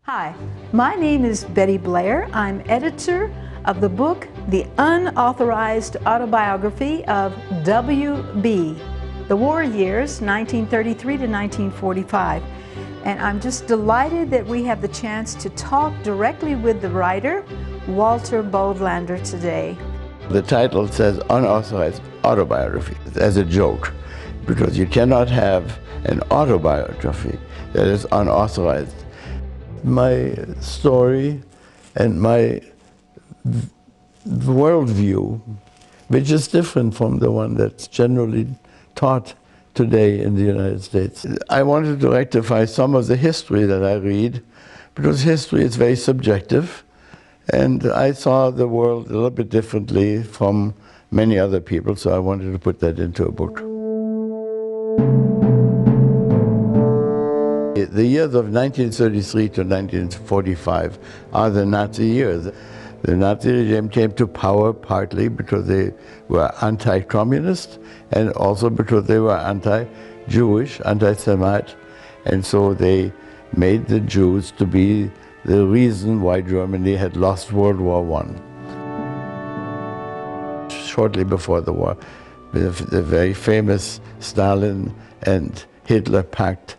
Hi, my name is Betty Blair. I'm editor of the book, The Unauthorized Autobiography of W.B., the War Years, 1933 to 1945. And I'm just delighted that we have the chance to talk directly with the writer, Walter Bodlander, today. The title says Unauthorized Autobiography as a joke, because you cannot have an autobiography that is unauthorized. My story and my worldview, which is different from the one that's generally taught today in the United States. I wanted to rectify some of the history that I read, because history is very subjective, and I saw the world a little bit differently from many other people, so I wanted to put that into a book. The years of 1933 to 1945 are the Nazi years. The Nazi regime came to power partly because they were anti-communist and also because they were anti-Jewish, anti-Semite, and so they made the Jews to be the reason why Germany had lost World War I. Shortly before the war, the very famous Stalin and Hitler pact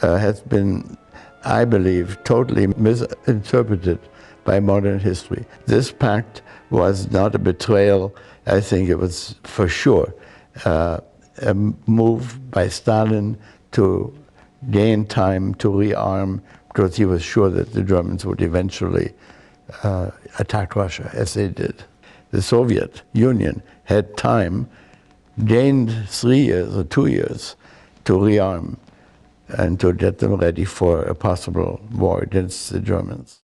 has been, I believe, totally misinterpreted by modern history. This pact was not a betrayal. I think it was for sure a move by Stalin to gain time to rearm, because he was sure that the Germans would eventually attack Russia, as they did. The Soviet Union had time, gained 3 years or 2 years to rearm and to get them ready for a possible war against the Germans.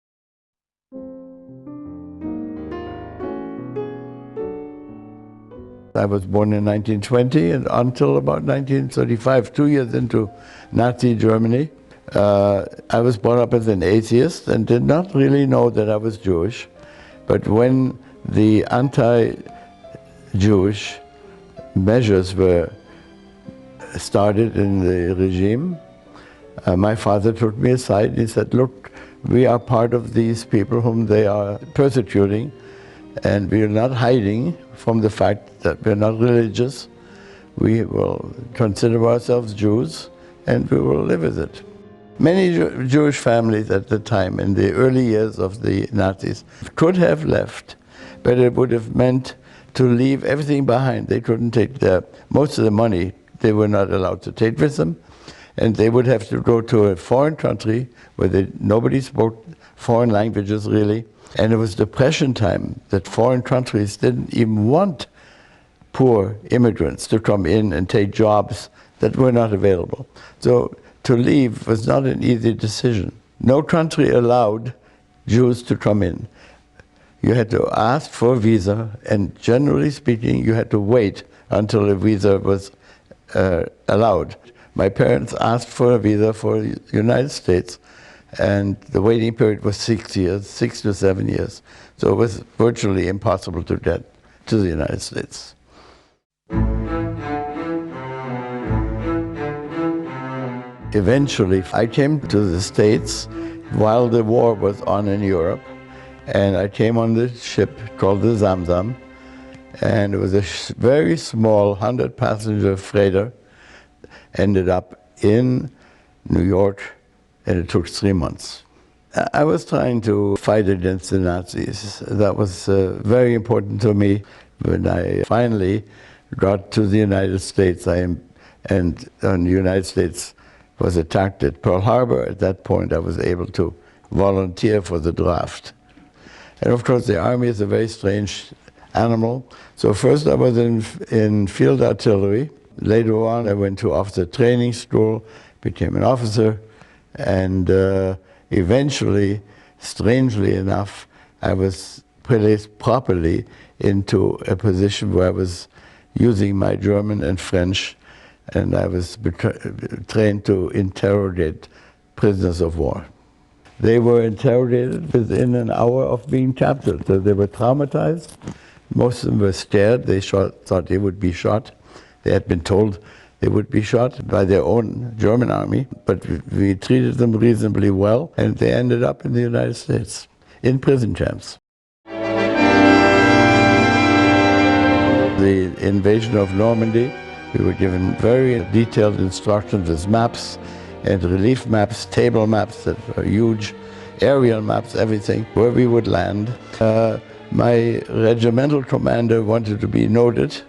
I was born in 1920, and until about 1935, 2 years into Nazi Germany, I was brought up as an atheist and did not really know that I was Jewish. But when the anti-Jewish measures were started in the regime, my father took me aside and he said, "Look, we are part of these people whom they are persecuting, and we are not hiding from the fact that we're not religious. We will consider ourselves Jews, and we will live with it." Many Jewish families at the time, in the early years of the Nazis, could have left, but it would have meant to leave everything behind. They couldn't take most of the money they were not allowed to take with them, and they would have to go to a foreign country where nobody spoke foreign languages really. And it was Depression time that foreign countries didn't even want poor immigrants to come in and take jobs that were not available. So to leave was not an easy decision. No country allowed Jews to come in. You had to ask for a visa, and generally speaking, you had to wait until a visa was allowed. My parents asked for a visa for the United States, and the waiting period was 6 years, 6 to 7 years. So it was virtually impossible to get to the United States. Eventually, I came to the States while the war was on in Europe, and I came on this ship called the Zamzam, and it was a very small 100-passenger freighter. Ended up in New York, and it took 3 months. I was trying to fight against the Nazis. That was very important to me. When I finally got to the United States, and the United States was attacked at Pearl Harbor, at that point I was able to volunteer for the draft. And of course the Army is a very strange animal. So first I was in field artillery. Later on I went to officer training school, became an officer, and eventually, strangely enough, I was placed properly into a position where I was using my German and French, and I was trained to interrogate prisoners of war. They were interrogated within an hour of being captured. So they were traumatized. Most of them were scared. They thought they would be shot. They had been told They would be shot by their own German army, but we treated them reasonably well, and they ended up in the United States, in prison camps. The invasion of Normandy, we were given very detailed instructions with maps and relief maps, table maps that were huge, aerial maps, everything, where we would land. My regimental commander wanted to be noted,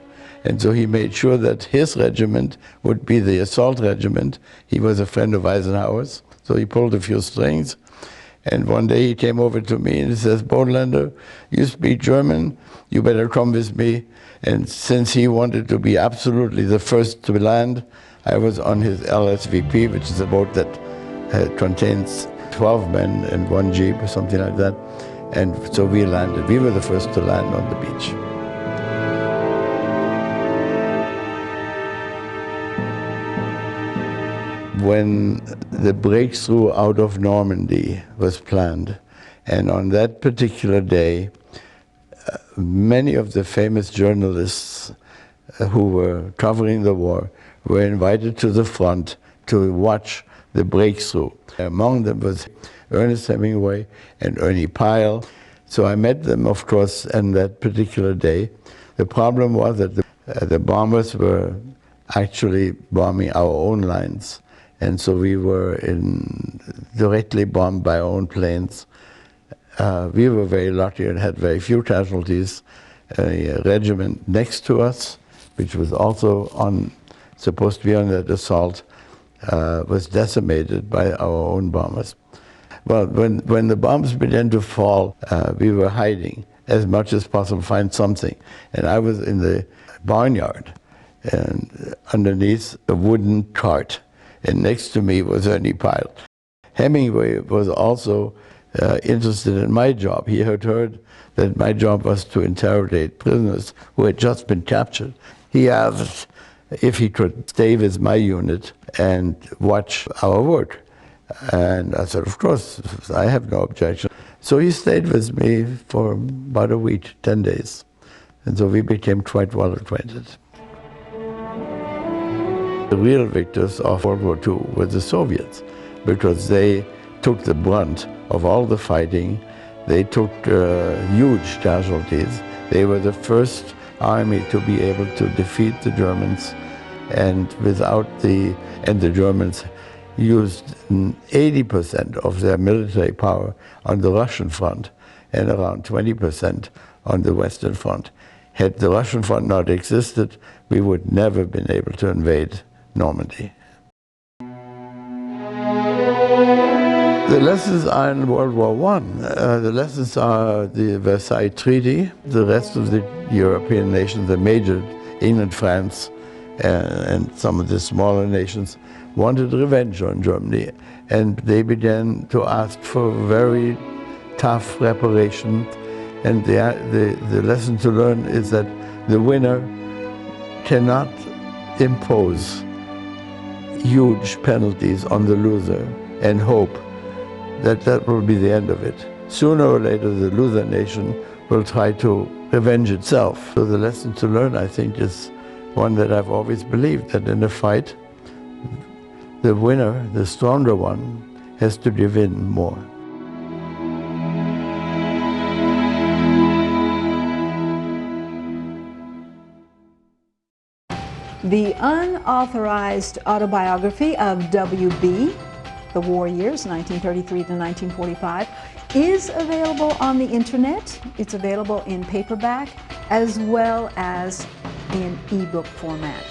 and so he made sure that his regiment would be the assault regiment. He was a friend of Eisenhower's, so he pulled a few strings. And one day he came over to me and he says, "Bodlander, you speak German, you better come with me." And since he wanted to be absolutely the first to land, I was on his LSVP, which is a boat that contains 12 men and one jeep or something like that. And so we landed. We were the first to land on the beach. When the breakthrough out of Normandy was planned, and on that particular day, many of the famous journalists who were covering the war were invited to the front to watch the breakthrough. Among them was Ernest Hemingway and Ernie Pyle. So I met them, of course, on that particular day. The problem was that the bombers were actually bombing our own lines. And so we were directly bombed by our own planes. We were very lucky and had very few casualties. A regiment next to us, which was also supposed to be on that assault, was decimated by our own bombers. Well, when the bombs began to fall, we were hiding as much as possible, find something. And I was in the barnyard, and underneath a wooden cart. And next to me was Ernie Pyle. Hemingway was also interested in my job. He had heard that my job was to interrogate prisoners who had just been captured. He asked if he could stay with my unit and watch our work. And I said, of course, I have no objection. So he stayed with me for about a week, 10 days. And so we became quite well acquainted. The real victors of World War II were the Soviets, because they took the brunt of all the fighting. They took huge casualties. They were the first army to be able to defeat the Germans, and the Germans used 80% of their military power on the Russian front and around 20% on the Western front. Had the Russian front not existed, we would never have been able to invade Normandy. The lessons are in World War I. The lessons are the Versailles Treaty. The rest of the European nations, the major, England, France, and some of the smaller nations, wanted revenge on Germany. And they began to ask for very tough reparation. And the lesson to learn is that the winner cannot impose huge penalties on the loser and hope that that will be the end of it. Sooner or later, the loser nation will try to revenge itself. So the lesson to learn, I think, is one that I've always believed, that in a fight, the winner, the stronger one, has to give in more. The Unauthorized Autobiography of W.B., The War Years, 1933 to 1945, is available on the internet. It's available in paperback as well as in ebook format.